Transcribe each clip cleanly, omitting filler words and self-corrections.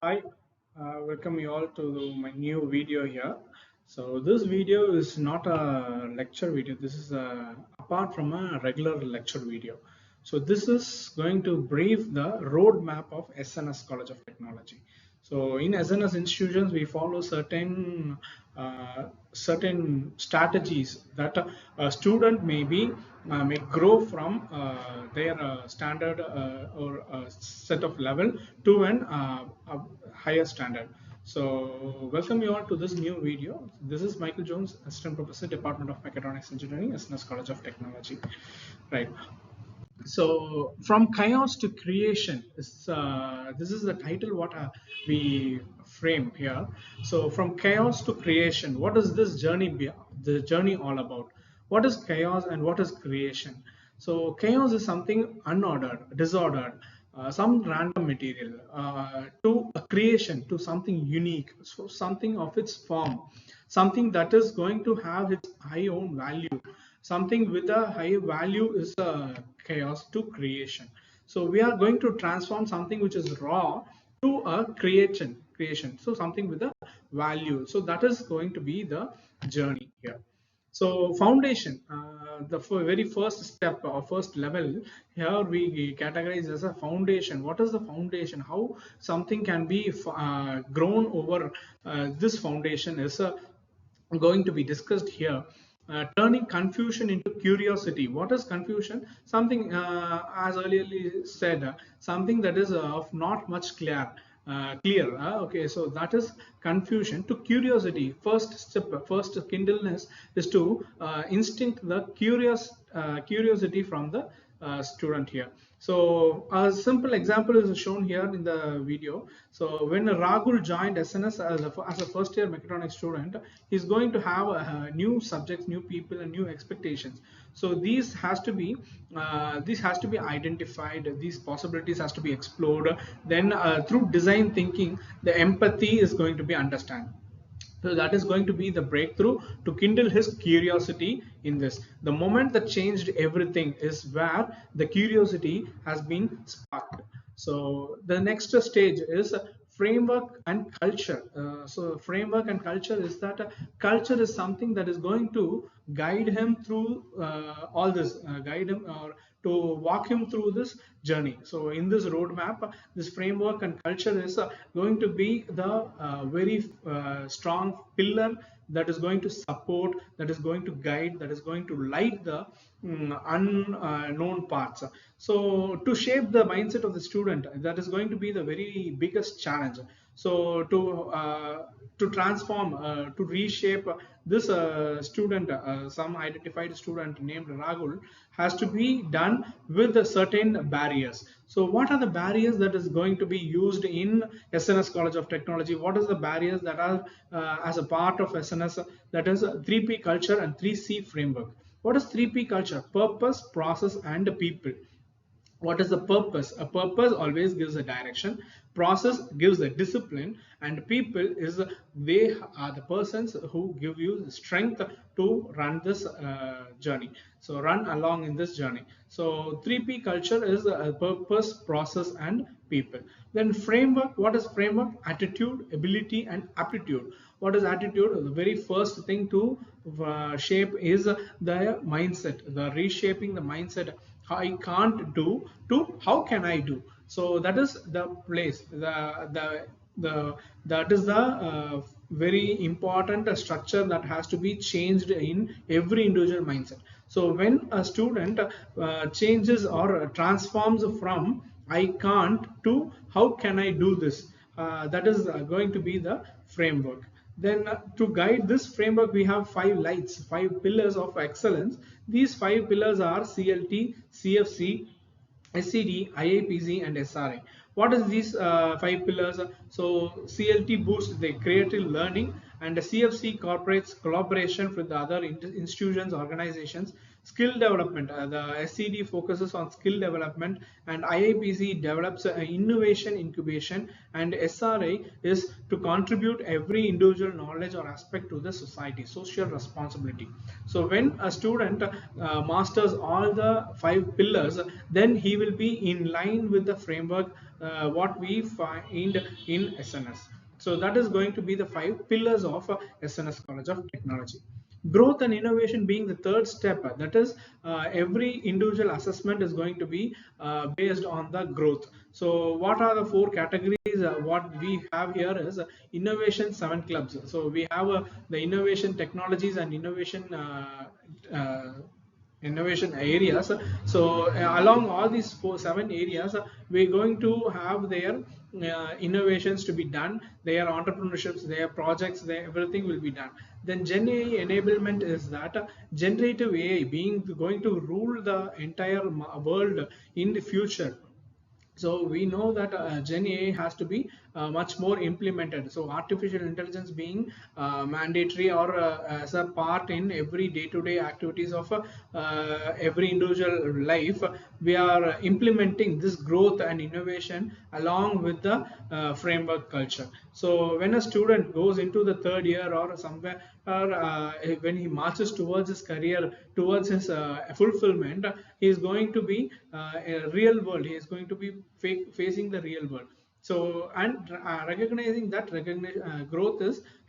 Hi, welcome you all to my new video here. So this video is not a lecture video. This is apart from a regular lecture video. So this is going to brief the roadmap of SNS College of Technology. So in SNS institutions, we follow certain strategies that a student may grow from their standard or set of level to a higher standard. So welcome you all to this new video. This is Michael Jones, Assistant Professor, Department of Mechatronics Engineering, SNS College of Technology. Right. So from chaos to creation is this is the title what we frame here. So from chaos to creation, what is this journey the journey all about? What is chaos and what is creation? So chaos is something unordered, disordered, some random material, to a creation, to something unique, so something of its form, something that is going to have its high own value. Something with a high value is a chaos to creation. So we are going to transform something which is raw to a creation. So something with a value. So that is going to be the journey here. So foundation, the very first step or first level here we categorize as a foundation. What is the foundation? How something can be grown over this foundation is going to be discussed here. Turning confusion into curiosity. What is confusion? Something, as earlier said, something that is of not much clear. Okay, so that is confusion to curiosity. First step, first kindleness is to instinct the curiosity from the student here. So a simple example is shown here in the video. So when Rahul joined SNS as a first year mechatronics student, he's going to have new subjects, new people, and new expectations. So these has to be identified. These possibilities has to be explored. Then through design thinking, the empathy is going to be understood. So that is going to be the breakthrough to kindle his curiosity in this. The moment that changed everything is where the curiosity has been sparked. So the next stage is framework and culture. So framework and culture is that culture is something that is going to guide him through all this, guide him or to walk him through this journey. So in this roadmap, this framework and culture is going to be the very strong pillar that is going to support, that is going to guide, that is going to light the unknown parts. So to shape the mindset of the student, that is going to be the very biggest challenge. So to transform, to reshape this student, some identified student named Rahul, has to be done with certain barriers. So what are the barriers that is going to be used in SNS College of Technology? What is the barriers that are as a part of SNS? That is 3P culture and 3C framework. What is 3P culture? Purpose, process, and people. What is the purpose? A purpose always gives a direction, process gives a discipline, and people is they are the persons who give you the strength to run this journey, so run along in this journey. So 3P culture is a purpose, process, and people. Then framework. What is framework? Attitude, ability, and aptitude. What is attitude? The very first thing to shape is the mindset, the reshaping the mindset. I can't do to how can I do. So that is the place, that is the very important structure that has to be changed in every individual mindset. So when a student changes or transforms from I can't to how can I do this, that is going to be the framework. Then to guide this framework, we have 5 lights, 5 pillars of excellence. These 5 pillars are CLT, CFC, SCD, IAPC, and SRA. What is these 5 pillars? So CLT boosts the creative learning, and the CFC incorporates collaboration with the other institutions, organizations. Skill development, the SCD focuses on skill development, and IIPC develops innovation incubation, and SRA is to contribute every individual knowledge or aspect to the society, social responsibility. So when a student masters all the 5 pillars, then he will be in line with the framework what we find in SNS. So that is going to be the 5 pillars of SNS College of Technology. Growth and innovation being the third step, that is every individual assessment is going to be based on the growth. So what are the 4 categories? What we have here is innovation 7 clubs. So we have the innovation technologies and innovation areas. So along all these 7 areas, we're going to have their innovations to be done, their entrepreneurships, their projects, everything will be done. Then GenAI enablement is that generative AI being going to rule the entire world in the future. So we know that Gen AI has to be much more implemented. So artificial intelligence being mandatory or as a part in every day-to-day activities of every individual life, we are implementing this growth and innovation along with the framework culture. So when a student goes into the third year or somewhere, or when he marches towards his career, towards his fulfillment, he is going to be a real world. He is going to be facing the real world. So and recognizing that growth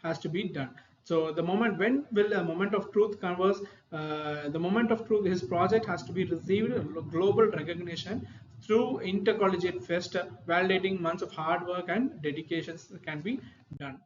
has to be done. So the moment, when will a moment of truth converse? The moment of truth, his project has to be received global recognition through intercollegiate fest, validating months of hard work and dedications can be done.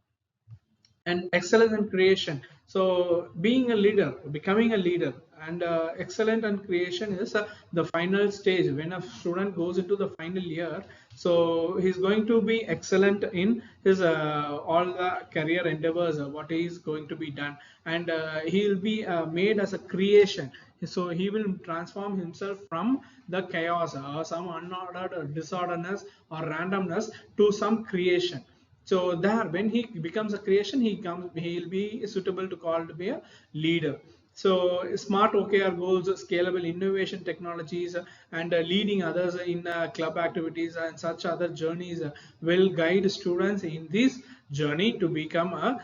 And excellence and creation, so being a leader, becoming a leader, and excellent and creation is the final stage when a student goes into the final year. So he's going to be excellent in his all the career endeavors, what is going to be done, and he will be made as a creation. So he will transform himself from the chaos or some unordered or disorderness or randomness to some creation. So there, when he becomes a creation, he'll be suitable to call to be a leader. So SMART OKR goals, scalable innovation technologies, and leading others in club activities and such other journeys will guide students in this journey to become a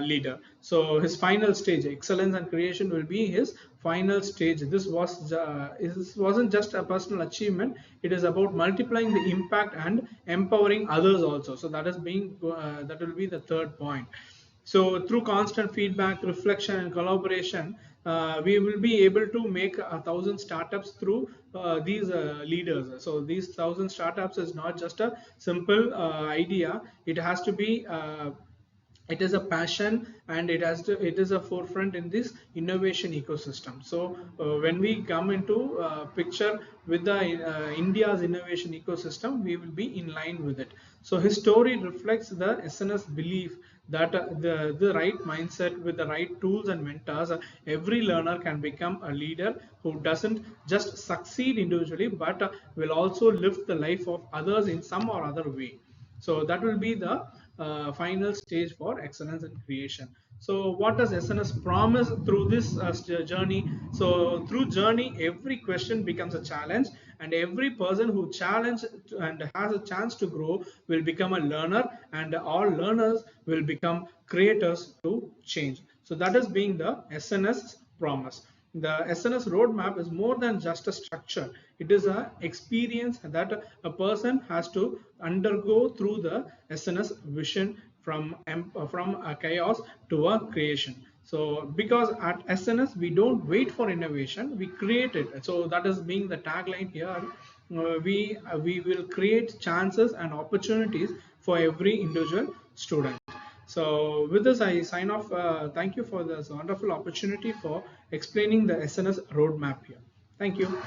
leader. So his final stage, excellence and creation, will be his final stage. This wasn't just a personal achievement. It is about multiplying the impact and empowering others also. So that will be the third point. So through constant feedback, reflection, and collaboration, we will be able to make 1,000 startups through these leaders. So these 1,000 startups is not just a simple idea. It has to be it is a passion, and it is a forefront in this innovation ecosystem. So when we come into picture with the India's innovation ecosystem, we will be in line with it. So his story reflects the SNS belief that the right mindset with the right tools and mentors, every learner can become a leader who doesn't just succeed individually, but will also lift the life of others in some or other way. So that will be the final stage for excellence in creation. So what does SNS promise through this journey? So through journey, every question becomes a challenge, and every person who challenge and has a chance to grow will become a learner, and all learners will become creators to change. So that is being the SNS promise. The SNS roadmap is more than just a structure. It is an experience that a person has to undergo through the SNS vision from a chaos to a creation. So because at SNS we don't wait for innovation, we create it. So that is being the tagline here. We will create chances and opportunities for every individual student. So with this, I sign off. Thank you for this wonderful opportunity for explaining the SNS roadmap here. Thank you.